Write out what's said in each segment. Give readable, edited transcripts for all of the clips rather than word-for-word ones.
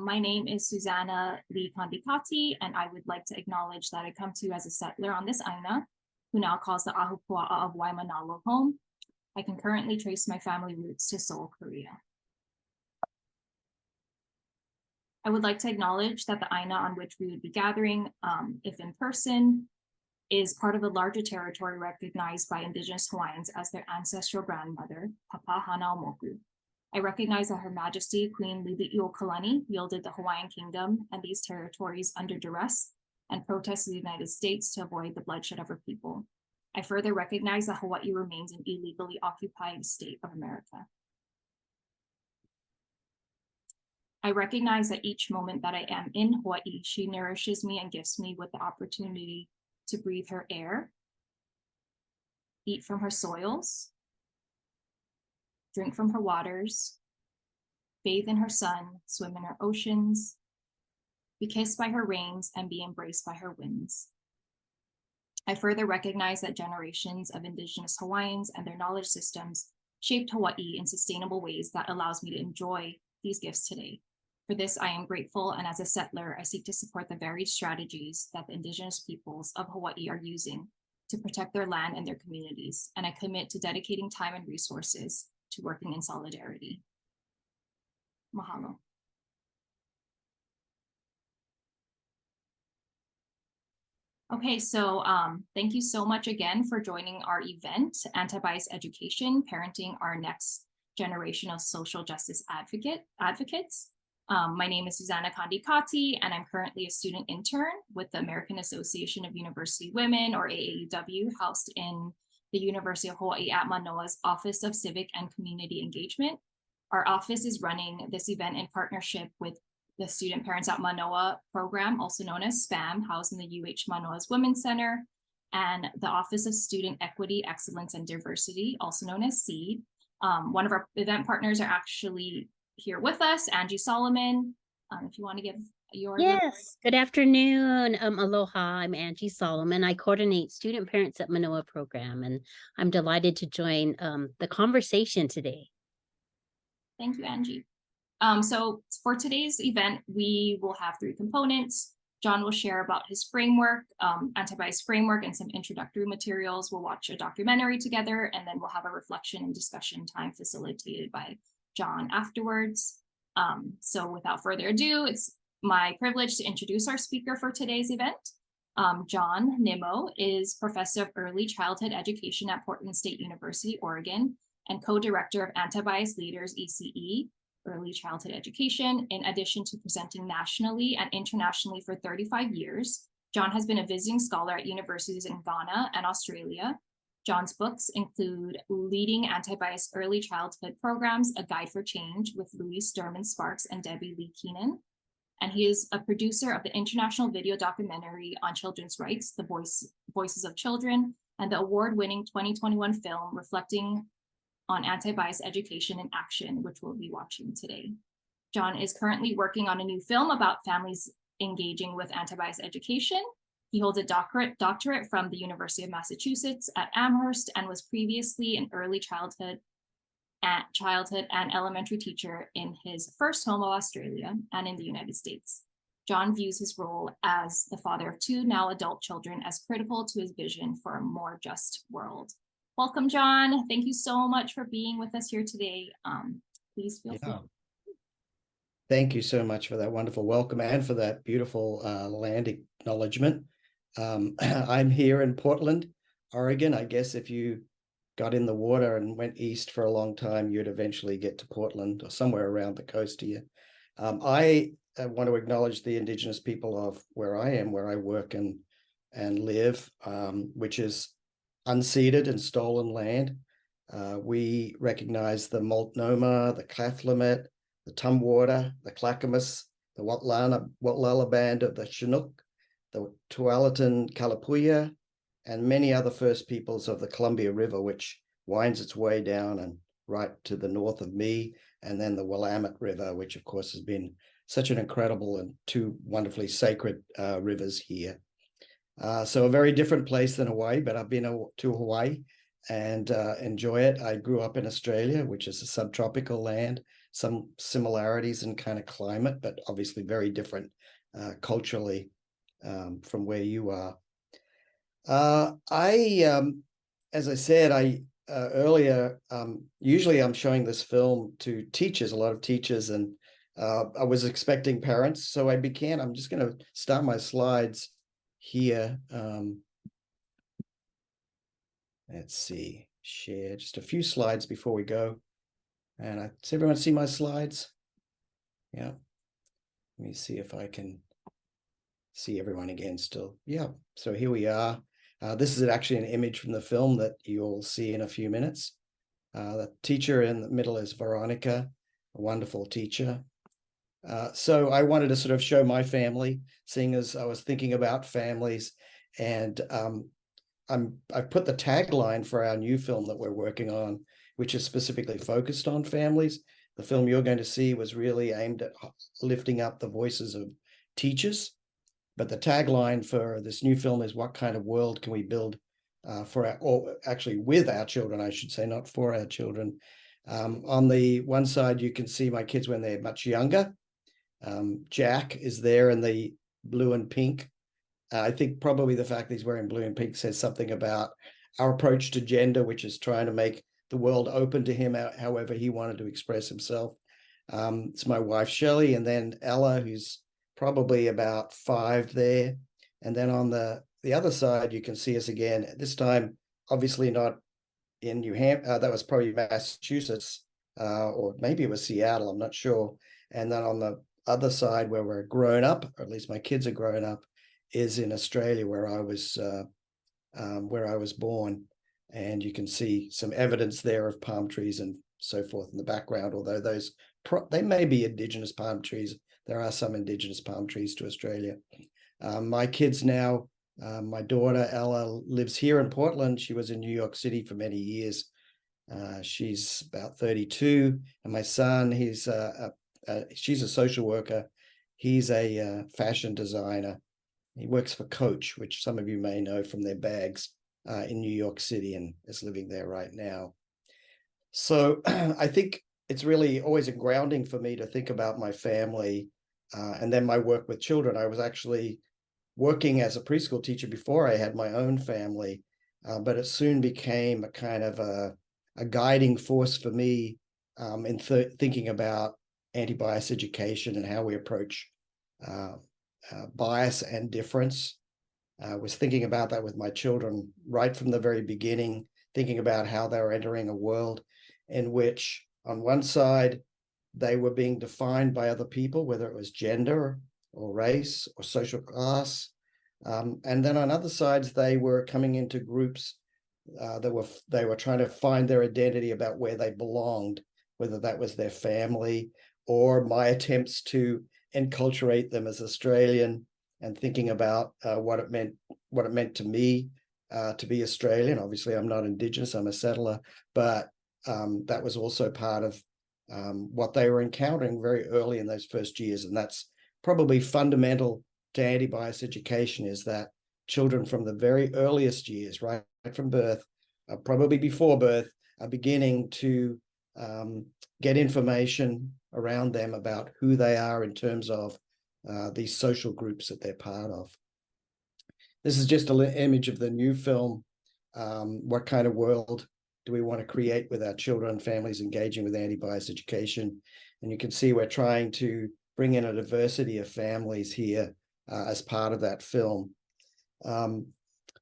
My name is Susanna Lee Kandikati, and I would like to acknowledge that I come to you as a settler on this aina, who now calls the Ahupua'a of Waimanalo home. I can currently trace my family roots to Seoul, Korea. I would like to acknowledge that the aina on which we would be gathering, if in person, is part of a larger territory recognized by Indigenous Hawaiians as their ancestral grandmother, Papa Hanaumoku. I recognize that Her Majesty Queen Liliuokalani wielded the Hawaiian Kingdom and these territories under duress and protested the United States to avoid the bloodshed of her people. I further recognize that Hawaii remains an illegally occupied state of America. I recognize that each moment that I am in Hawaii, she nourishes me and gifts me with the opportunity to breathe her air, eat from her soils, drink from her waters, bathe in her sun, swim in her oceans, be kissed by her rains, and be embraced by her winds. I further recognize that generations of Indigenous Hawaiians and their knowledge systems shaped Hawaii in sustainable ways that allows me to enjoy these gifts today. For this, I am grateful, and as a settler, I seek to support the varied strategies that the Indigenous peoples of Hawaii are using to protect their land and their communities, and I commit to dedicating time and resources to working in solidarity. Mahalo. Okay, so thank you so much again for joining our event, Anti-Bias Education, Parenting Our Next Generation of Social Justice Advocates. My name is Susanna Kandikati, and I'm currently a student intern with the American Association of University Women, or AAUW, housed in the University of Hawaii at Mānoa's Office of Civic and Community Engagement. Our office is running this event in partnership with the Student Parents at Mānoa program, also known as SPAM, housed in the Mānoa's Women's Center, and the Office of Student Equity, Excellence, and Diversity, also known as SEED. One of our event partners are actually here with us, Angie Solomon. If you want to give your... Yes, good afternoon. Aloha, I'm Angie Solomon. I coordinate Student Parents at Mānoa program, and I'm delighted to join the conversation today. Thank you, Angie. So for today's event, we will have 3 components. John will share about his framework, anti-bias framework, and some introductory materials. We'll watch a documentary together, and then we'll have a reflection and discussion time facilitated by John afterwards. So without further ado, it's my privilege to introduce our speaker for today's event. John Nimmo is Professor of Early Childhood Education at Portland State University, Oregon, and co-director of Anti-Bias Leaders ECE, Early Childhood Education. In addition to presenting nationally and internationally for 35 years, John has been a visiting scholar at universities in Ghana and Australia. John's books include Leading Anti-Bias Early Childhood Programs, A Guide for Change with Louise Derman Sparks and Debbie Lee Keenan. And he is a producer of the international video documentary on children's rights, The Voices of Children, and the award-winning 2021 film reflecting on anti-bias education in action, which we'll be watching today. John is currently working on a new film about families engaging with anti-bias education. He holds a doctorate from the University of Massachusetts at Amherst and was previously an early childhood and elementary teacher in his first home of Australia and in the United States. John views his role as the father of 2 now adult children as critical to his vision for a more just world. Welcome, John. Thank you so much for being with us here today. Please feel free. Thank you so much for that wonderful welcome and for that beautiful land acknowledgement. I'm here in Portland, Oregon. I guess if you got in the water and went east for a long time, you'd eventually get to Portland or somewhere around the coast here. I want to acknowledge the Indigenous people of where I am, where I work and live, which is unceded and stolen land. We recognize the Multnomah, the Claflimet, the Tumwater, the Clackamas, the Watlala Band of the Chinook, the Tualatin Kalapuya, and many other First Peoples of the Columbia River, which winds its way down and right to the north of me, and then the Willamette River, which of course has been such an incredible and 2 wonderfully sacred rivers here. So a very different place than Hawaii, but I've been to Hawaii and enjoy it. I grew up in Australia, which is a subtropical land, some similarities in kind of climate, but obviously very different culturally from where you are. As I said, earlier, usually I'm showing this film to teachers, a lot of teachers, and I was expecting parents, so I'm just going to start my slides here. Let's see, share just a few slides before we go. And does everyone see my slides? Yeah. Let me see if I can see everyone again still. Yeah, so here we are. This is actually an image from the film that you'll see in a few minutes. The teacher in the middle is Veronica, a wonderful teacher. So I wanted to sort of show my family, seeing as I was thinking about families, and I've put the tagline for our new film that we're working on, which is specifically focused on families. The film you're going to see was really aimed at lifting up the voices of teachers. But the tagline for this new film is, what kind of world can we build or actually with our children, I should say, not for our children. On the one side, you can see my kids when they're much younger. Jack is there in the blue and pink. I think probably the fact that he's wearing blue and pink says something about our approach to gender, which is trying to make the world open to him however he wanted to express himself. It's my wife, Shelley, and then Ella, who's probably about 5 there. And then on the other side, you can see us again, this time, obviously not in New Hampshire, that was probably Massachusetts, or maybe it was Seattle, I'm not sure. And then on the other side, where we're grown up, or at least my kids are grown up, is in Australia, where I was born. And you can see some evidence there of palm trees and so forth in the background, although they may be indigenous palm trees. There are some indigenous palm trees to Australia. My kids now, my daughter Ella lives here in Portland. She was in New York City for many years. She's about 32, and my son, she's a social worker. He's a fashion designer. He works for Coach, which some of you may know from their bags, in New York City, and is living there right now. So I think it's really always a grounding for me to think about my family and then my work with children. I was actually working as a preschool teacher before I had my own family, but it soon became a kind of a guiding force for me in thinking about anti-bias education and how we approach bias and difference. I was thinking about that with my children right from the very beginning, thinking about how they were entering a world in which, on one side, they were being defined by other people, whether it was gender or race or social class. And then on other sides, they were coming into groups they were trying to find their identity about where they belonged, whether that was their family or my attempts to enculturate them as Australian, and thinking about what it meant to me to be Australian. Obviously, I'm not Indigenous, I'm a settler, but that was also part of what they were encountering very early in those first years. And that's probably fundamental to anti-bias education, is that children from the very earliest years, right from birth, probably before birth, are beginning to get information around them about who they are in terms of these social groups that they're part of. This is just an image of the new film. What kind of world do we want to create with our children and families engaging with anti-bias education? And you can see we're trying to bring in a diversity of families here as part of that film.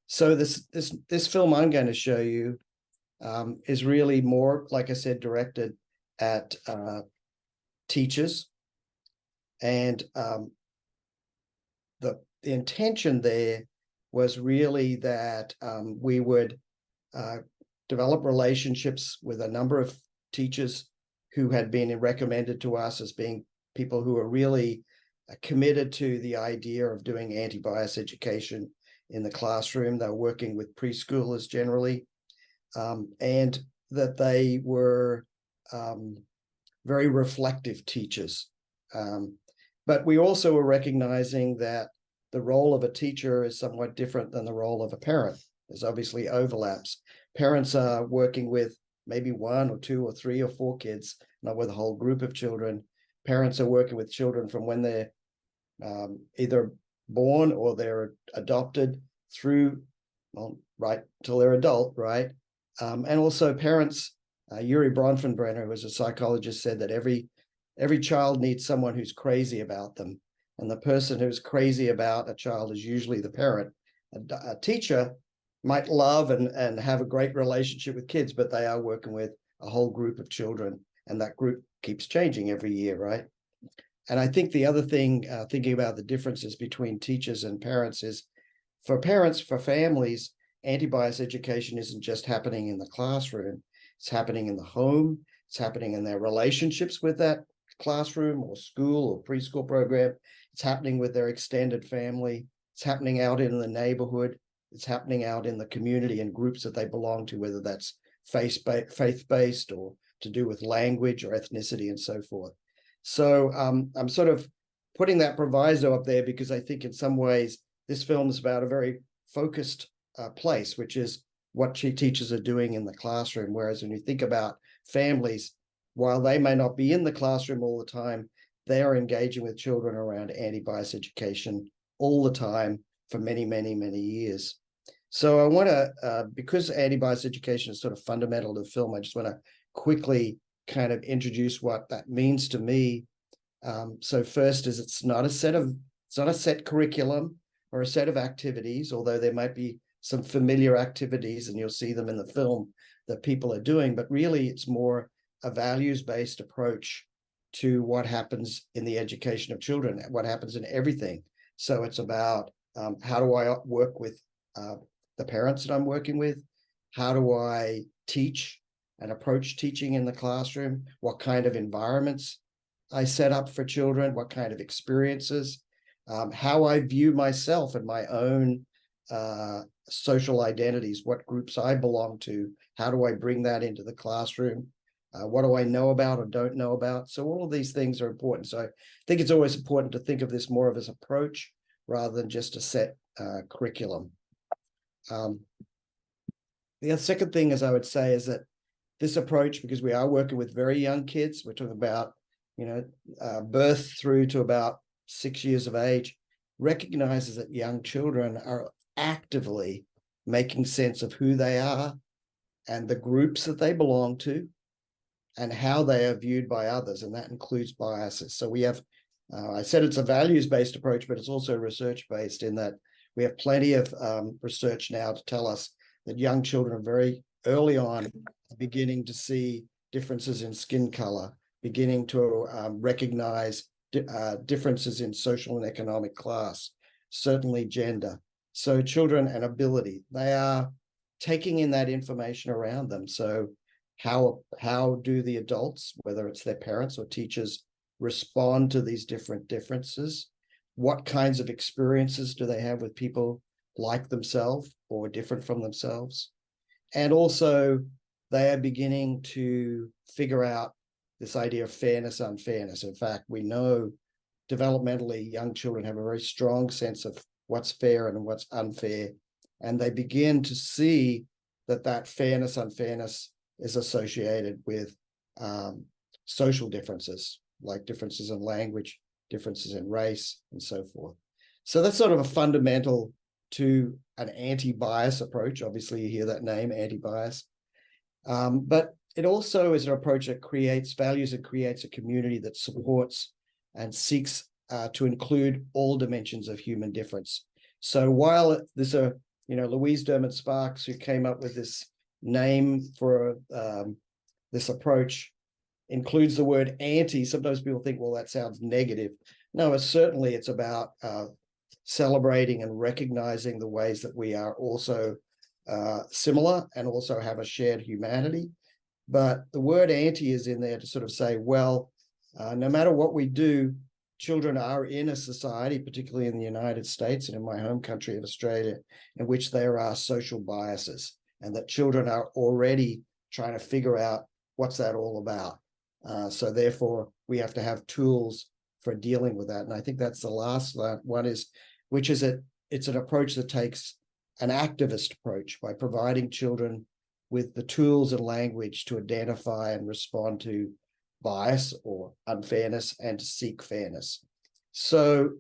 So this film I'm going to show you is really more, like I said, directed at teachers. And the intention there was really that we would develop relationships with a number of teachers who had been recommended to us as being people who are really committed to the idea of doing anti-bias education in the classroom. They're working with preschoolers generally, and that they were very reflective teachers. But we also were recognizing that the role of a teacher is somewhat different than the role of a parent. There's obviously overlaps. Parents are working with maybe 1 or 2 or 3 or 4 kids, not with a whole group of children. Parents are working with children from when they're either born or they're adopted through, well, right till they're adult, right? And also parents, Yuri Bronfenbrenner, who was a psychologist, said that every child needs someone who's crazy about them. And the person who's crazy about a child is usually the parent. A teacher might love and have a great relationship with kids, but they are working with a whole group of children, and that group keeps changing every year, right? And I think the other thing, thinking about the differences between teachers and parents, is for parents, for families, anti-bias education isn't just happening in the classroom. It's happening in the home. It's happening in their relationships with that classroom or school or preschool program. It's happening with their extended family. It's happening out in the neighborhood. It's happening out in the community and groups that they belong to, whether that's faith-based or to do with language or ethnicity and so forth. So I'm sort of putting that proviso up there because I think in some ways this film is about a very focused place, which is what teachers are doing in the classroom. Whereas when you think about families, while they may not be in the classroom all the time, they are engaging with children around anti-bias education all the time for many, many, many years. So I want to, because anti-bias education is sort of fundamental to the film, I just want to quickly kind of introduce what that means to me. So first is it's not a set curriculum or a set of activities, although there might be some familiar activities and you'll see them in the film that people are doing, but really it's more a values-based approach to what happens in the education of children, what happens in everything. So it's about how do I work with the parents that I'm working with? How do I teach and approach teaching in the classroom? What kind of environments I set up for children? What kind of experiences? How I view myself and my own social identities, what groups I belong to, how do I bring that into the classroom? What do I know about or don't know about? So all of these things are important. So I think it's always important to think of this more of as an approach rather than just a set curriculum. The second thing, as I would say, is that this approach, because we are working with very young kids, we're talking about, birth through to about 6 years of age, recognizes that young children are actively making sense of who they are and the groups that they belong to and how they are viewed by others, and that includes biases. So we have, I said it's a values-based approach, but it's also research-based in that we have plenty of research now to tell us that young children are very early on beginning to see differences in skin color, beginning to recognize differences in social and economic class, certainly gender. So children and ability, they are taking in that information around them. So how do the adults, whether it's their parents or teachers, respond to these different differences? What kinds of experiences do they have with people like themselves or different from themselves? And also, they are beginning to figure out this idea of fairness, unfairness. In fact, we know developmentally young children have a very strong sense of what's fair and what's unfair. And they begin to see that fairness, unfairness is associated with social differences, like differences in language, differences in race, and so forth. So that's sort of a fundamental to an anti-bias approach. Obviously, you hear that name, anti-bias. But it also is an approach that creates values and creates a community that supports and seeks to include all dimensions of human difference. So while there's Louise Dermott Sparks, who came up with this name for this approach, includes the word anti. Sometimes people think, well, that sounds negative. No, it's about celebrating and recognizing the ways that we are also similar and also have a shared humanity. But the word anti is in there to sort of say, well, no matter what we do, children are in a society, particularly in the United States and in my home country of Australia, in which there are social biases, and that children are already trying to figure out what's that all about. So therefore, we have to have tools for dealing with that. And I think that's the last one which is it's an approach that takes an activist approach by providing children with the tools and language to identify and respond to bias or unfairness and to seek fairness. So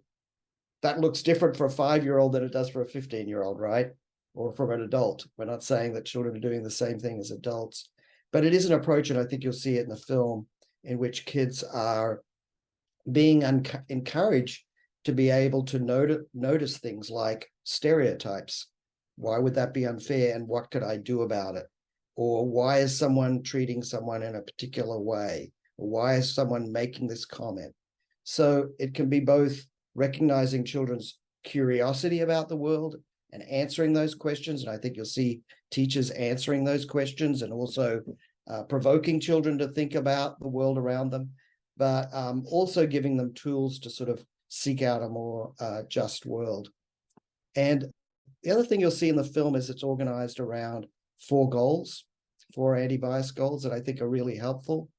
that looks different for a 5-year-old than it does for a 15-year-old, right? Or from an adult. We're not saying that children are doing the same thing as adults, but it is an approach, and I think you'll see it in the film, in which kids are being encouraged to be able to notice things like stereotypes. Why would that be unfair, and what could I do about it? Or why is someone treating someone in a particular way? Or why is someone making this comment? So it can be both recognizing children's curiosity about the world and answering those questions. And I think you'll see teachers answering those questions and also provoking children to think about the world around them, but also giving them tools to sort of seek out a more just world. And the other thing you'll see in the film is it's organized around 4 goals, 4 anti-bias goals that I think are really helpful.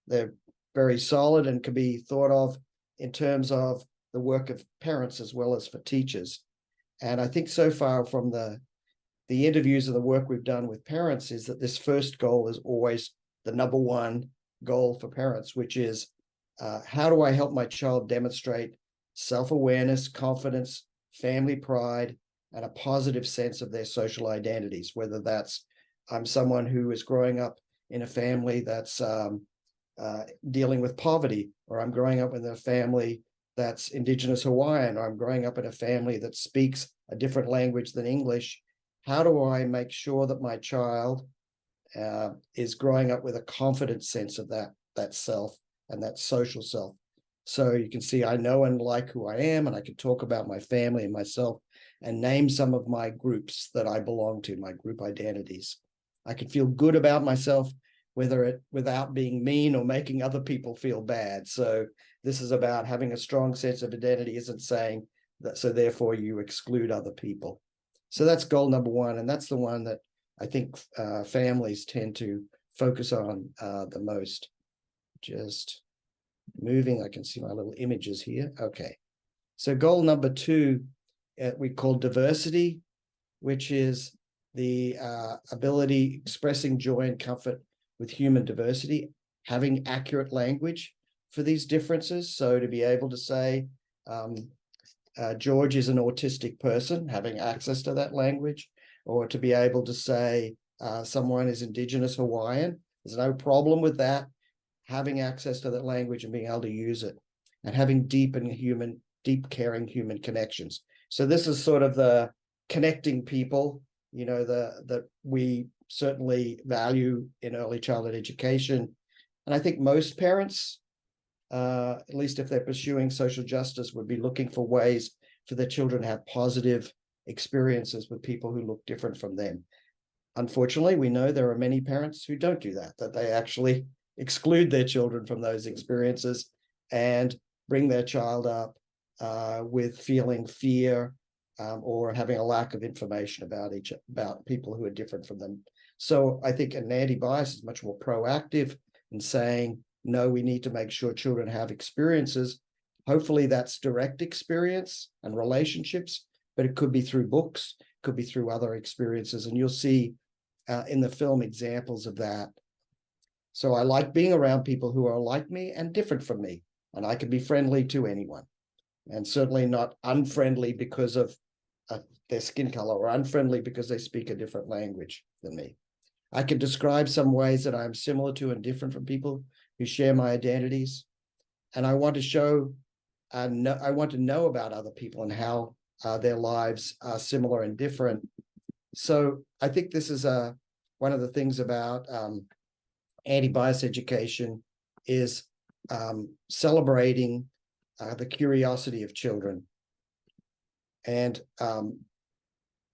They're very solid and can be thought of in terms of the work of parents as well as for teachers. And I think so far from the interviews and the work we've done with parents is that this first goal is always the number one goal for parents, which is how do I help my child demonstrate self-awareness, confidence, family pride, and a positive sense of their social identities, whether that's I'm someone who is growing up in a family that's dealing with poverty, or I'm growing up in a family that's Indigenous Hawaiian, or I'm growing up in a family that speaks a different language than English. How do I make sure that my child is growing up with a confident sense of that self and that social self? So you can see I know and like who I am, and I can talk about my family and myself and name some of my groups that I belong to, my group identities. I can feel good about myself, without being mean or making other people feel bad. So this is about having a strong sense of identity, isn't saying that, so therefore you exclude other people. So that's goal number 1. And that's the one that I think families tend to focus on the most. Just moving, I can see my little images here. Okay. So goal number 2, we call diversity, which is the ability, expressing joy and comfort with human diversity, having accurate language for these differences. So to be able to say, George is an autistic person, having access to that language, or to be able to say someone is Indigenous Hawaiian, there's no problem with that, having access to that language and being able to use it, and having deep caring human connections. So this is sort of the connecting people, that we certainly value in early childhood education. And I think most parents, at least if they're pursuing social justice, would be looking for ways for their children to have positive experiences with people who look different from them. Unfortunately, we know there are many parents who don't do that they actually exclude their children from those experiences and bring their child up with feeling fear or having a lack of information about people who are different from them. So I think an anti-bias is much more proactive in saying, no, we need to make sure children have experiences. Hopefully that's direct experience and relationships, but it could be through books, could be through other experiences. And you'll see in the film examples of that. So I like being around people who are like me and different from me, and I can be friendly to anyone, and certainly not unfriendly because of their skin color, or unfriendly because they speak a different language than me. I can describe some ways that I'm similar to and different from people who share my identities. And I want to show, I want to know about other people and how their lives are similar and different. So I think this is one of the things about anti-bias education is celebrating the curiosity of children and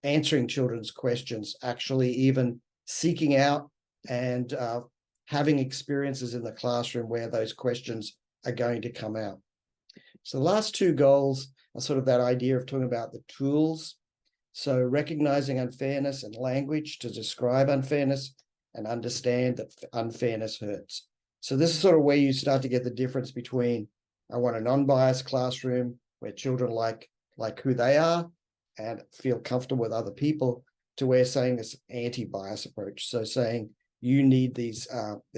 answering children's questions, actually even seeking out and having experiences in the classroom where those questions are going to come out. So the last 2 goals are sort of that idea of talking about the tools. So recognizing unfairness and language to describe unfairness and understand that unfairness hurts. So this is sort of where you start to get the difference between, I want a non-biased classroom where children like who they are and feel comfortable with other people, to where saying this anti-bias approach. So saying you need these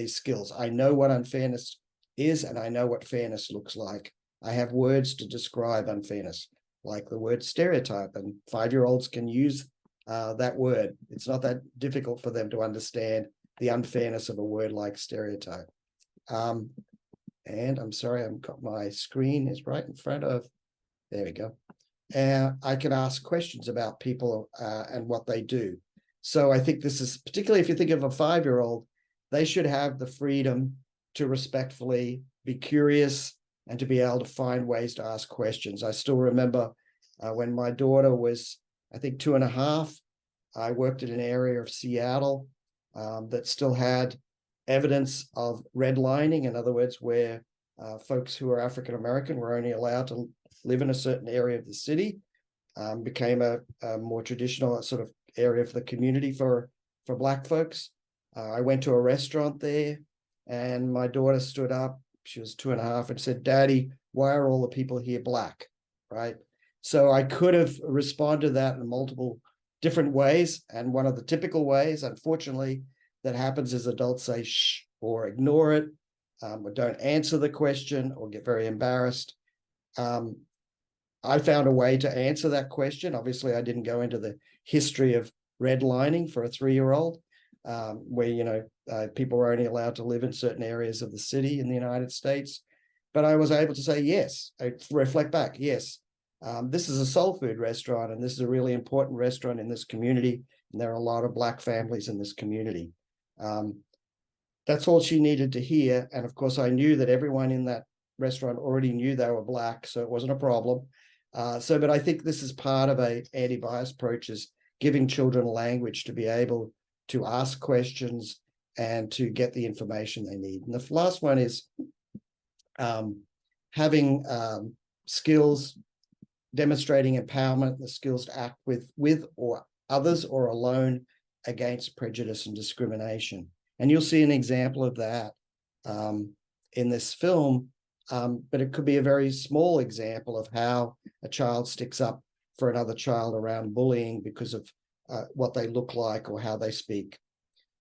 skills. I know what unfairness is, and I know what fairness looks like. I have words to describe unfairness, like the word stereotype, and 5-year-olds can use that word. It's not that difficult for them to understand the unfairness of a word like stereotype. And I'm sorry, I've got my screen is right in front of, there we go. I can ask questions about people and what they do. So I think this is, particularly if you think of a 5-year-old, they should have the freedom to respectfully be curious and to be able to find ways to ask questions. I still remember when my daughter was, I think, 2.5, I worked in an area of Seattle that still had evidence of redlining. In other words, where folks who are African American were only allowed to live in a certain area of the city, became a more traditional sort of area for the community for Black folks. I went to a restaurant there, and my daughter stood up. She was 2.5 and said, "Daddy, why are all the people here Black?" Right? So I could have responded to that in multiple different ways. And one of the typical ways, unfortunately, that happens is adults say shh or ignore it, or don't answer the question or get very embarrassed. I found a way to answer that question. Obviously, I didn't go into the history of redlining for a 3-year-old, where, people were only allowed to live in certain areas of the city in the United States. But I was able to say, yes, I reflect back, yes, this is a soul food restaurant, and this is a really important restaurant in this community. And there are a lot of Black families in this community. That's all she needed to hear. And of course, I knew that everyone in that restaurant already knew they were Black, so it wasn't a problem. But I think this is part of a anti-bias approach, is giving children language to be able to ask questions and to get the information they need. And the last one is having skills, demonstrating empowerment, the skills to act with or others or alone against prejudice and discrimination. And you'll see an example of that in this film, but it could be a very small example of how a child sticks up for another child around bullying because of what they look like or how they speak.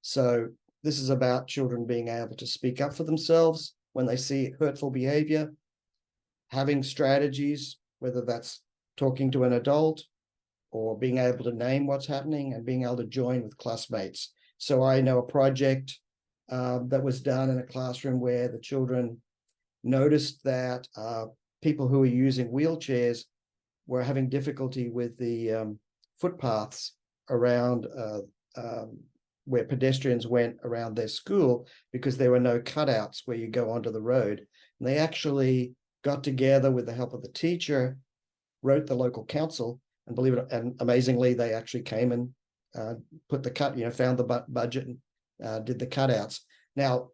So this is about children being able to speak up for themselves when they see hurtful behavior, having strategies, whether that's talking to an adult or being able to name what's happening and being able to join with classmates. So I know a project that was done in a classroom where the children noticed that people who were using wheelchairs were having difficulty with the footpaths around where pedestrians went around their school because there were no cutouts where you go onto the road. And they actually got together with the help of the teacher, wrote the local council, and believe it, and amazingly, they actually came and put the found the budget and did the cutouts. Now,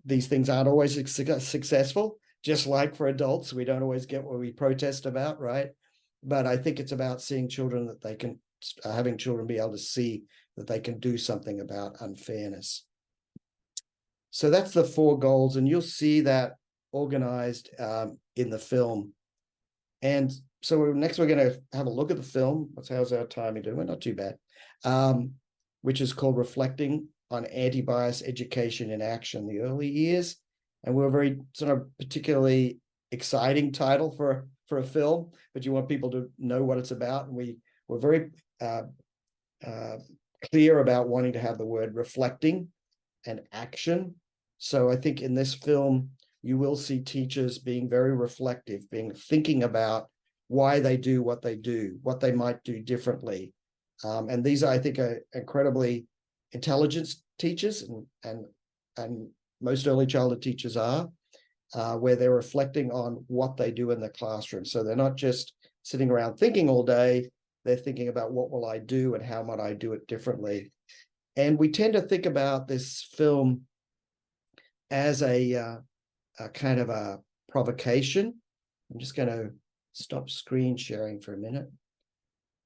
these things aren't always successful, just like for adults, we don't always get what we protest about, right? But I think it's about seeing children that they can, having children be able to see that they can do something about unfairness. So that's the 4 goals, and you'll see that organized in the film. And so next we're going to have a look at the film. How's our timing doing? Not too bad. Which is called Reflecting on Anti-Bias Education in Action, the Early Years. And we're a very sort of particularly exciting title for a film, but you want people to know what it's about. And we're very clear about wanting to have the word reflecting and action. So I think in this film, you will see teachers being very reflective, thinking about why they do what they do, what they might do differently. And these, I think, are incredibly intelligent teachers, and most early childhood teachers are, where they're reflecting on what they do in the classroom. So they're not just sitting around thinking all day, they're thinking about what will I do and how might I do it differently. And we tend to think about this film as a kind of a provocation. I'm just going to stop screen sharing for a minute.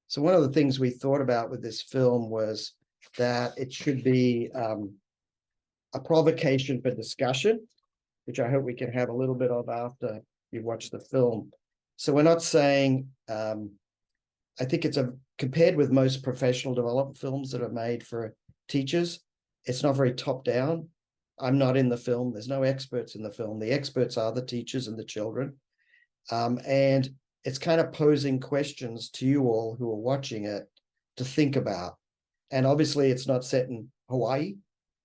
So one of the things we thought about with this film was that it should be a provocation for discussion, which I hope we can have a little bit of after you watch the film. So we're not saying, I think it's compared with most professional development films that are made for teachers, it's not very top down. I'm not in the film. There's no experts in the film. The experts are the teachers and the children. And it's kind of posing questions to you all who are watching it to think about. And obviously it's not set in Hawaii.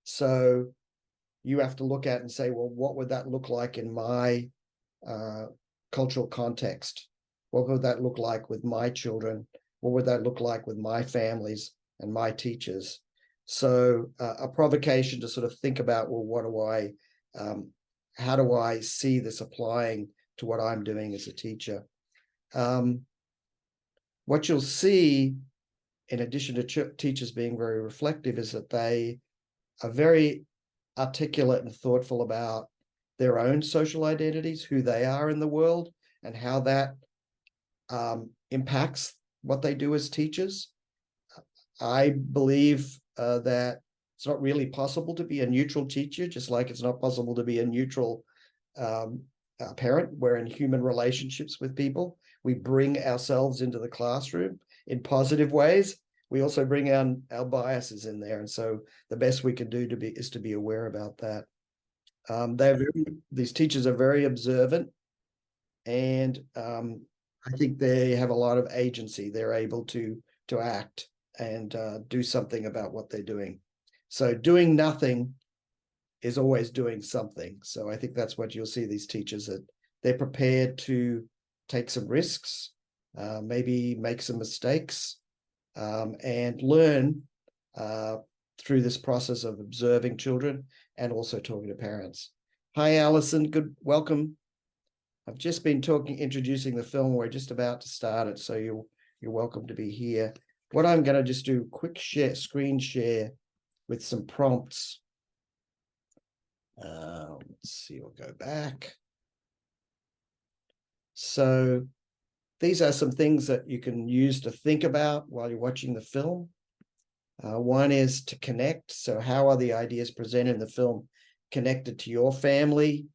So you have to look at and say, well, what would that look like in my cultural context? What would that look like with my children? What would that look like with my families and my teachers? So a provocation to sort of think about, well, what do I, how do I see this applying to what I'm doing as a teacher? What you'll see, in addition to teachers being very reflective, is that they are very articulate and thoughtful about their own social identities, who they are in the world, and how that impacts what they do as teachers. I believe that it's not really possible to be a neutral teacher, just like it's not possible to be a neutral parent. We're in human relationships with people. We bring ourselves into the classroom in positive ways. We also bring our biases in there. And so the best we can do is to be aware about that. These teachers are very observant, and I think they have a lot of agency. They're able to act and do something about what they're doing. So doing nothing is always doing something. So I think that's what you'll see these teachers, that they're prepared to take some risks, maybe make some mistakes, and learn through this process of observing children and also talking to parents. Hi, Alison. Good, welcome. I've just been introducing the film. We're just about to start it, so you're welcome to be here. What I'm going to just do, quick screen share with some prompts. Let's see, we'll go back. So these are some things that you can use to think about while you're watching the film. One is to connect. So how are the ideas presented in the film connected to your family,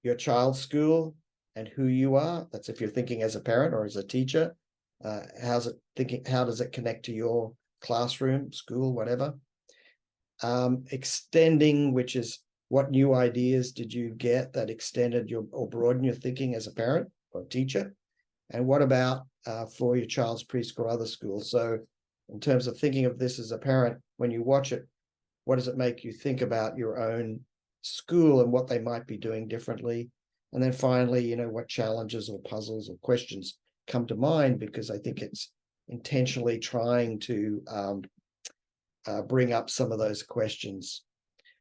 your child's school, and who you are? That's if you're thinking as a parent or as a teacher. How does it connect to your classroom, school, whatever? Extending, which is what new ideas did you get that extended or broadened your thinking as a parent or teacher? And what about for your child's preschool or other schools? So in terms of thinking of this as a parent, when you watch it, what does it make you think about your own school and what they might be doing differently? And then finally, what challenges or puzzles or questions come to mind, because I think it's intentionally trying to bring up some of those questions.